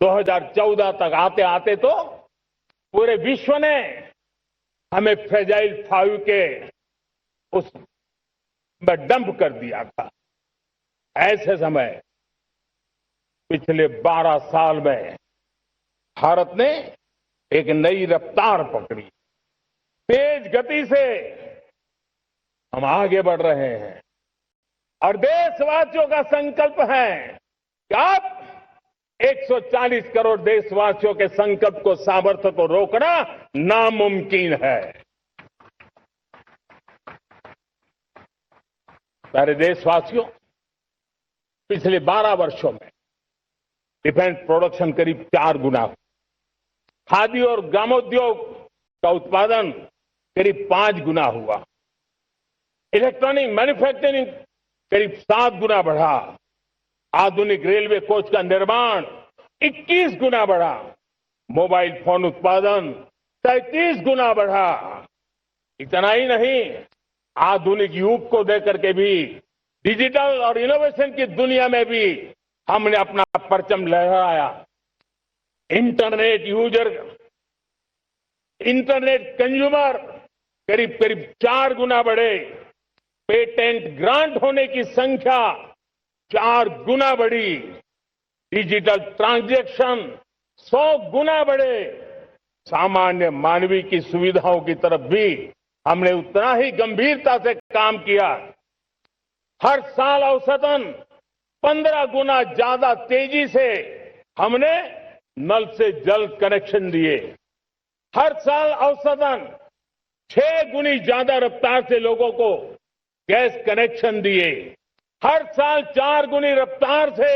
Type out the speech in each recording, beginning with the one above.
2014 तक आते आते तो पूरे विश्व ने हमें फ्रेजाइल 5 के उस में डंप कर दिया था। ऐसे समय पिछले 12 साल में भारत ने एक नई रफ्तार पकड़ी। तेज गति से हम आगे बढ़ रहे हैं और देशवासियों का संकल्प है कि अब 140 करोड़ देशवासियों के संकल्प को, सामर्थ्य को रोकना नामुमकिन है। प्यारे देशवासियों, पिछले 12 वर्षों में डिफेंस प्रोडक्शन करीब 4 गुना हुआ। खादी और ग्रामोद्योग का उत्पादन करीब 5 गुना हुआ। इलेक्ट्रॉनिक मैन्युफैक्चरिंग करीब 7 गुना बढ़ा। आधुनिक रेलवे कोच का निर्माण 21 गुना बढ़ा। मोबाइल फोन उत्पादन 33 गुना बढ़ा। इतना ही नहीं, आधुनिक युग को देकर के भी डिजिटल और इनोवेशन की दुनिया में भी हमने अपना परचम लहराया। इंटरनेट कंज्यूमर करीब करीब 4 गुना बढ़े। पेटेंट ग्रांट होने की संख्या 4 गुना बढ़ी। डिजिटल ट्रांजैक्शन 100 गुना बढ़े। सामान्य मानवीय की सुविधाओं की तरफ भी हमने उतना ही गंभीरता से काम किया। हर साल औसतन 15 गुना ज्यादा तेजी से हमने नल से जल कनेक्शन दिए। हर साल औसतन 6 गुनी ज्यादा रफ्तार से लोगों को गैस कनेक्शन दिए। हर साल 4 गुनी रफ्तार से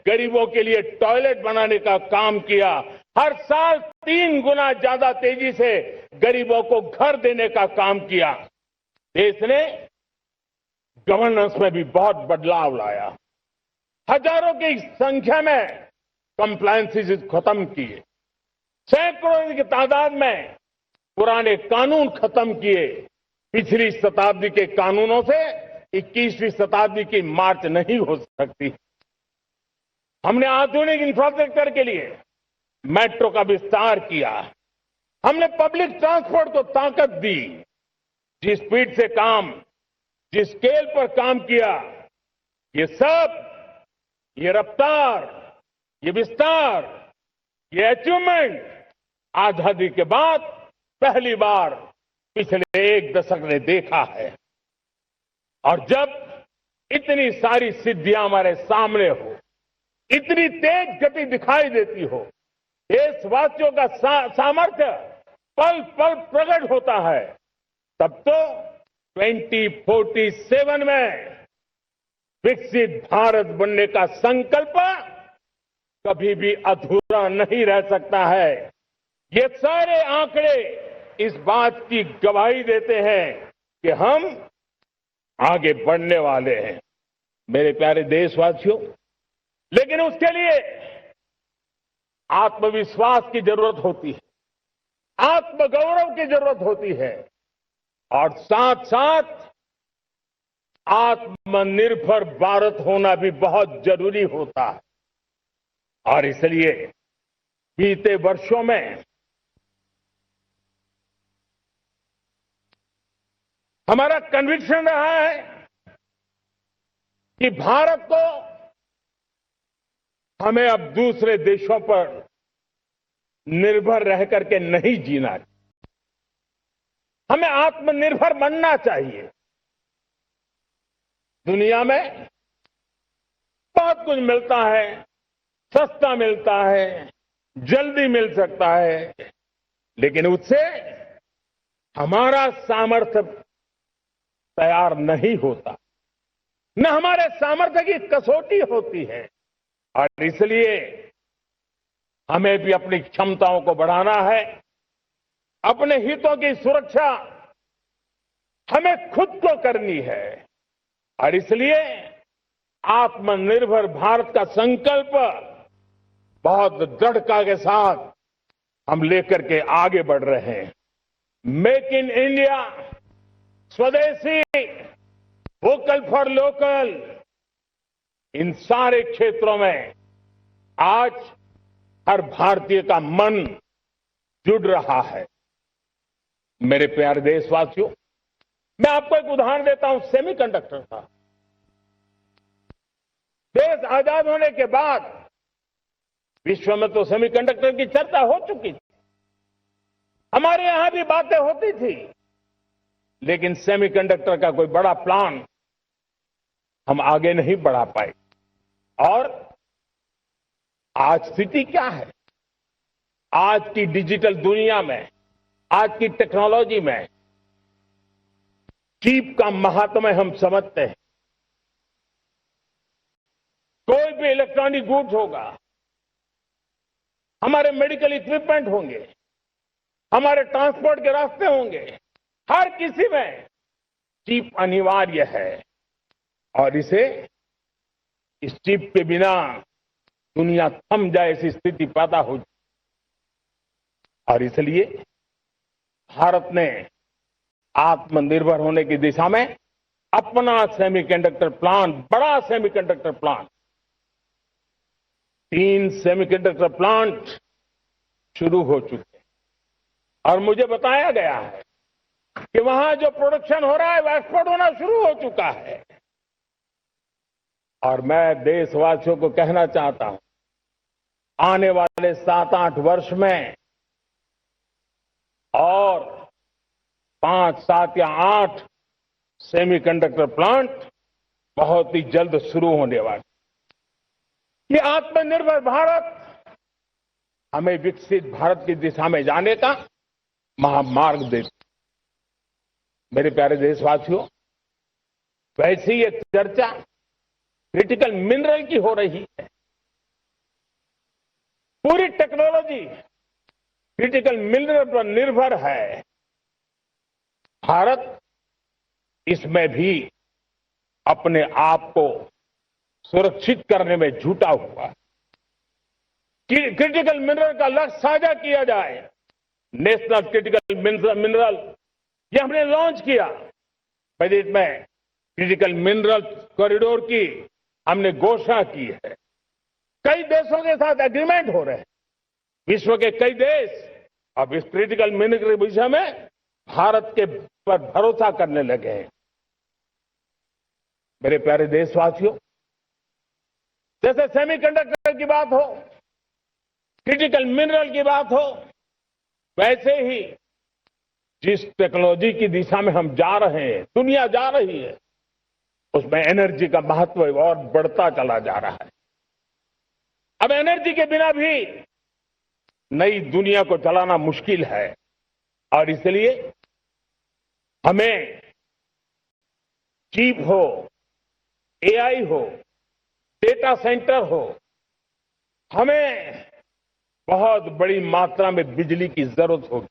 गरीबों के लिए टॉयलेट बनाने का काम किया। हर साल 3 गुना ज्यादा तेजी से गरीबों को घर देने का काम किया। देश ने गवर्नेंस में भी बहुत बदलाव लाया। हजारों की संख्या में कंप्लायंसेस खत्म किए। सैकड़ों की तादाद में पुराने कानून खत्म किए। पिछली शताब्दी के कानूनों से 21वीं शताब्दी की मार्च नहीं हो सकती। हमने आधुनिक इंफ्रास्ट्रक्चर के लिए मेट्रो का विस्तार किया। हमने पब्लिक ट्रांसपोर्ट को ताकत दी। जिस स्पीड से काम, जिस स्केल पर काम किया, ये सब, ये रफ्तार, ये विस्तार, ये अचीवमेंट आजादी के बाद पहली बार पिछले 1 दशक ने देखा है। और जब इतनी सारी सिद्धियां हमारे सामने हो, इतनी तेज गति दिखाई देती हो, देशवासियों का सामर्थ्य पल पल प्रकट होता है, तब तो 2047 में विकसित भारत बनने का संकल्प कभी भी अधूरा नहीं रह सकता है। ये सारे आंकड़े इस बात की गवाही देते हैं कि हम आगे बढ़ने वाले हैं। मेरे प्यारे देशवासियों, लेकिन उसके लिए आत्मविश्वास की जरूरत होती है, आत्मगौरव की जरूरत होती है और साथ साथ आत्मनिर्भर भारत होना भी बहुत जरूरी होता है। और इसलिए बीते वर्षों में हमारा कन्विक्शन रहा है कि भारत को हमें अब दूसरे देशों पर निर्भर रह करके नहीं जीना चाहिए। हमें आत्मनिर्भर बनना चाहिए। दुनिया में बहुत कुछ मिलता है, सस्ता मिलता है, जल्दी मिल सकता है, लेकिन उससे हमारा सामर्थ्य तैयार नहीं होता, न हमारे सामर्थ्य की कसौटी होती है। और इसलिए हमें भी अपनी क्षमताओं को बढ़ाना है। अपने हितों की सुरक्षा हमें खुद को करनी है और इसलिए आत्मनिर्भर भारत का संकल्प बहुत दृढ़ता के साथ हम लेकर के आगे बढ़ रहे हैं। मेक इन इंडिया, स्वदेशी, वोकल फॉर लोकल, इन सारे क्षेत्रों में आज हर भारतीय का मन जुड़ रहा है। मेरे प्यारे देशवासियों, मैं आपको एक उदाहरण देता हूं सेमीकंडक्टर का। देश आजाद होने के बाद विश्व में तो सेमीकंडक्टर की चर्चा हो चुकी थी, हमारे यहां भी बातें होती थी, लेकिन सेमीकंडक्टर का कोई बड़ा प्लान हम आगे नहीं बढ़ा पाए। और आज स्थिति क्या है? आज की डिजिटल दुनिया में, आज की टेक्नोलॉजी में चिप का महात्म्य हम समझते हैं। कोई भी इलेक्ट्रॉनिक गुड्स होगा, हमारे मेडिकल इक्विपमेंट होंगे, हमारे ट्रांसपोर्ट के रास्ते होंगे, हर किसी में चिप अनिवार्य है। और इस चिप के बिना दुनिया थम जाए ऐसी स्थिति पैदा हो। और इसलिए भारत ने आत्मनिर्भर होने की दिशा में अपना सेमीकंडक्टर प्लांट, बड़ा सेमीकंडक्टर प्लांट, 3 सेमीकंडक्टर प्लांट शुरू हो चुके हैं। और मुझे बताया गया है कि वहां जो प्रोडक्शन हो रहा है वो एक्सपोर्ट होना शुरू हो चुका है। और मैं देशवासियों को कहना चाहता हूं, आने वाले 7-8 वर्ष में और 5, 7 या 8 सेमीकंडक्टर प्लांट बहुत ही जल्द शुरू होने वाले। ये आत्मनिर्भर भारत हमें विकसित भारत की दिशा में जाने का महामार्ग देती। मेरे प्यारे देशवासियों, वैसे ही एक चर्चा क्रिटिकल मिनरल की हो रही है। पूरी टेक्नोलॉजी क्रिटिकल मिनरल पर निर्भर है। भारत इसमें भी अपने आप को सुरक्षित करने में जुटा हुआ है। क्रिटिकल मिनरल का लक्ष्य साझा किया जाए। नेशनल क्रिटिकल मिनरल ये हमने लॉन्च किया। बजट में क्रिटिकल मिनरल कॉरिडोर की हमने घोषणा की है। कई देशों के साथ एग्रीमेंट हो रहे हैं। विश्व के कई देश अब इस क्रिटिकल मिनरल के विषय में भारत के पर भरोसा करने लगे हैं। मेरे प्यारे देशवासियों, जैसे सेमीकंडक्टर की बात हो, क्रिटिकल मिनरल की बात हो, वैसे ही जिस टेक्नोलॉजी की दिशा में हम जा रहे हैं, दुनिया जा रही है, उसमें एनर्जी का महत्व और बढ़ता चला जा रहा है। अब एनर्जी के बिना भी नई दुनिया को चलाना मुश्किल है। और इसलिए हमें चिप हो, एआई हो, डेटा सेंटर हो, हमें बहुत बड़ी मात्रा में बिजली की जरूरत होगी।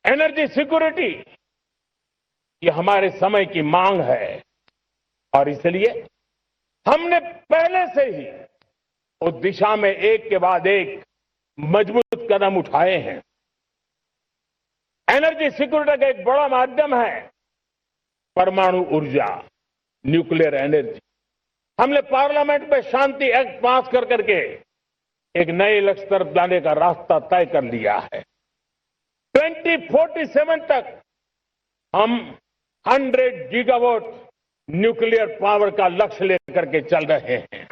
एनर्जी सिक्योरिटी ये हमारे समय की मांग है। और इसलिए हमने पहले से ही उस दिशा में एक के बाद एक मजबूत कदम उठाए हैं। एनर्जी सिक्योरिटी का एक बड़ा माध्यम है परमाणु ऊर्जा, न्यूक्लियर एनर्जी। हमने पार्लियामेंट में शांति एक्ट पास कर करके एक नए लक्ष्य तरफ जाने का रास्ता तय कर लिया है। 2047 तक हम 100 गीगावाट न्यूक्लियर पावर का लक्ष्य लेकर के चल रहे हैं।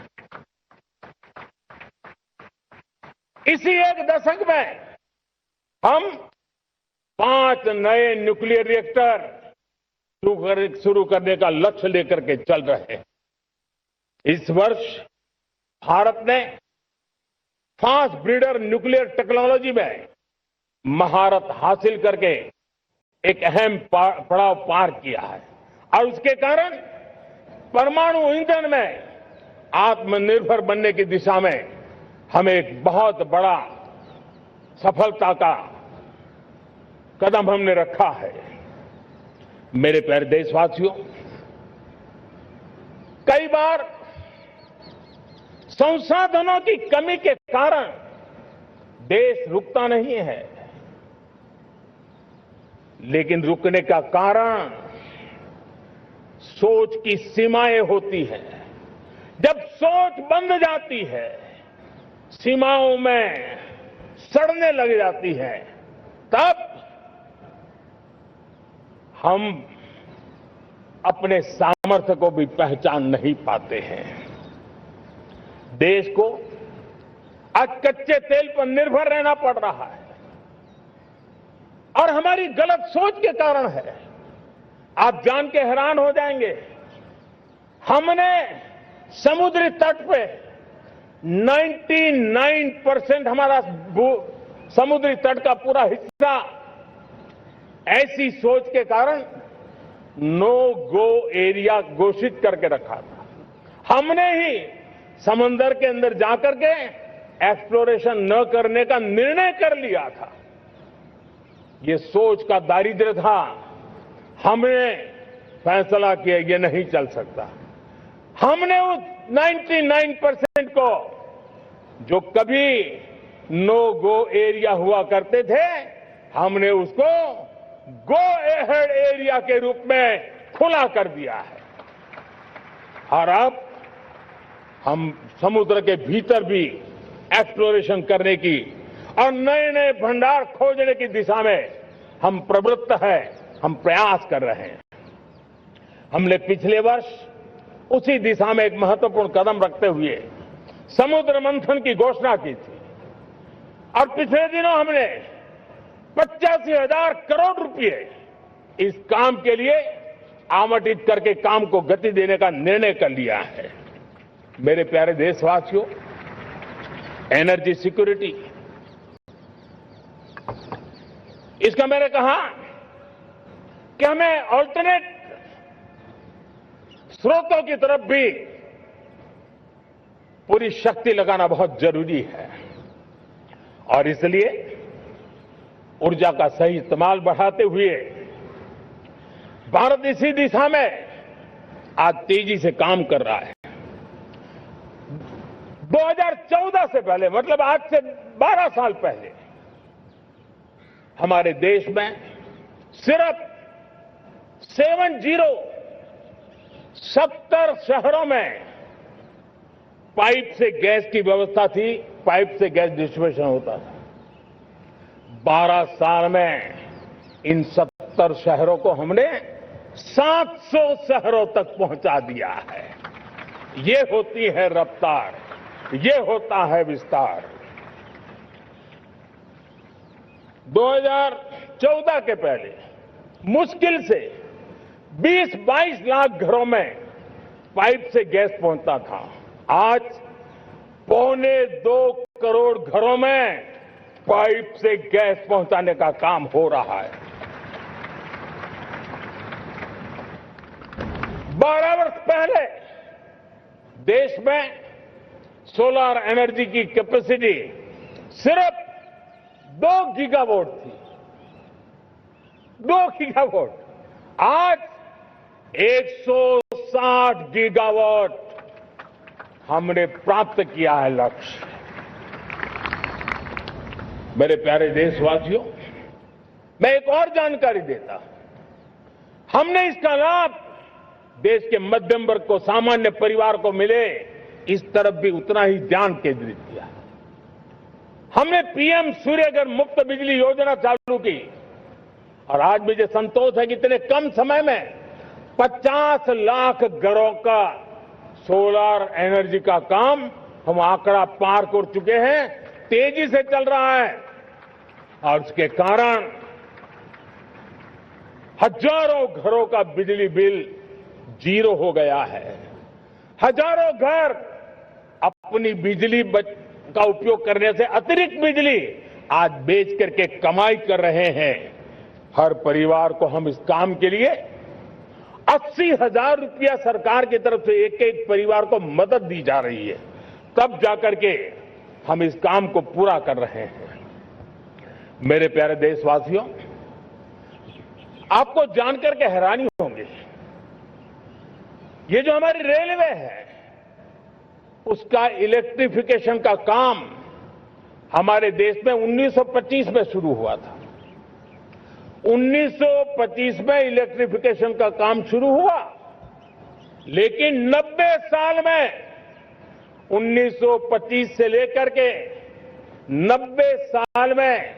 इसी एक दशक में हम 5 नए न्यूक्लियर रिएक्टर शुरू करने का लक्ष्य लेकर के चल रहे हैं। इस वर्ष भारत ने फास्ट ब्रीडर न्यूक्लियर टेक्नोलॉजी में महारत हासिल करके एक अहम पड़ाव पार किया है। और उसके कारण परमाणु ईंधन में आत्मनिर्भर बनने की दिशा में हमें एक बहुत बड़ा सफलता का कदम हमने रखा है। मेरे प्यारे देशवासियों, कई बार संसाधनों की कमी के कारण देश रुकता नहीं है, लेकिन रुकने का कारण सोच की सीमाएं होती हैं। जब सोच बंद जाती है, सीमाओं में सड़ने लग जाती है, तब हम अपने सामर्थ्य को भी पहचान नहीं पाते हैं। देश को आज कच्चे तेल पर निर्भर रहना पड़ रहा है और हमारी गलत सोच के कारण है। आप जान के हैरान हो जाएंगे, हमने समुद्री तट पे 99% हमारा समुद्री तट का पूरा हिस्सा ऐसी सोच के कारण नो गो एरिया घोषित करके रखा था। हमने ही समंदर के अंदर जाकर के एक्सप्लोरेशन न करने का निर्णय कर लिया था। ये सोच का दारिद्र्य था। हमने फैसला किया ये नहीं चल सकता। हमने उस 99% को, जो कभी नो गो एरिया हुआ करते थे, हमने उसको गो अहेड एरिया के रूप में खुला कर दिया है। और अब हम समुद्र के भीतर भी एक्सप्लोरेशन करने की और नए नए भंडार खोजने की दिशा में हम प्रवृत्त हैं, हम प्रयास कर रहे हैं। हमने पिछले वर्ष उसी दिशा में एक महत्वपूर्ण कदम रखते हुए समुद्र मंथन की घोषणा की थी और पिछले दिनों हमने 85,000 करोड़ रुपए इस काम के लिए आवंटित करके काम को गति देने का निर्णय कर लिया है। मेरे प्यारे देशवासियों, एनर्जी सिक्योरिटी, इसका मैंने कहा कि हमें ऑल्टरनेट स्रोतों की तरफ भी पूरी शक्ति लगाना बहुत जरूरी है और इसलिए ऊर्जा का सही इस्तेमाल बढ़ाते हुए भारत इसी दिशा में आज तेजी से काम कर रहा है। 2014 से पहले, मतलब आज से 12 साल पहले, हमारे देश में सिर्फ 70 शहरों में पाइप से गैस की व्यवस्था थी, पाइप से गैस डिस्ट्रीब्यूशन होता था। 12 साल में इन 70 शहरों को हमने 700 शहरों तक पहुंचा दिया है। ये होती है रफ्तार, ये होता है विस्तार। 2014 के पहले मुश्किल से 20-22 लाख घरों में पाइप से गैस पहुंचता था। आज 1.25 करोड़ घरों में पाइप से गैस पहुंचाने का काम हो रहा है। 12 वर्ष पहले देश में सोलर एनर्जी की कैपेसिटी सिर्फ 2 गीगावाट थी। 2 गीगावाट, आज 160 गीगावाट हमने प्राप्त किया है लक्ष्य। मेरे प्यारे देशवासियों, मैं एक और जानकारी देता हूं। हमने इसका लाभ देश के मध्यम वर्ग को, सामान्य परिवार को मिले, इस तरफ भी उतना ही ध्यान केंद्रित किया। हमने पीएम सूर्यघर मुफ्त बिजली योजना चालू की और आज मुझे संतोष है कि इतने कम समय में 50 लाख घरों का सोलर एनर्जी का काम हम आंकड़ा पार कर चुके हैं। तेजी से चल रहा है और उसके कारण हजारों घरों का बिजली बिल 0 हो गया है। हजारों घर अपनी बिजली का उपयोग करने से अतिरिक्त बिजली आज बेच करके कमाई कर रहे हैं। हर परिवार को हम इस काम के लिए 80,000 रुपया सरकार की तरफ से एक एक परिवार को मदद दी जा रही है, तब जाकर के हम इस काम को पूरा कर रहे हैं। मेरे प्यारे देशवासियों, आपको जानकर के हैरानी होंगी, ये जो हमारी रेलवे है उसका इलेक्ट्रिफिकेशन का काम हमारे देश में 1925 में शुरू हुआ था। 1925 में इलेक्ट्रिफिकेशन का काम शुरू हुआ, लेकिन 90 साल में 1925 से लेकर के 90 साल में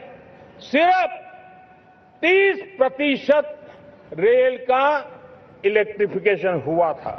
सिर्फ 30% रेल का इलेक्ट्रिफिकेशन हुआ था।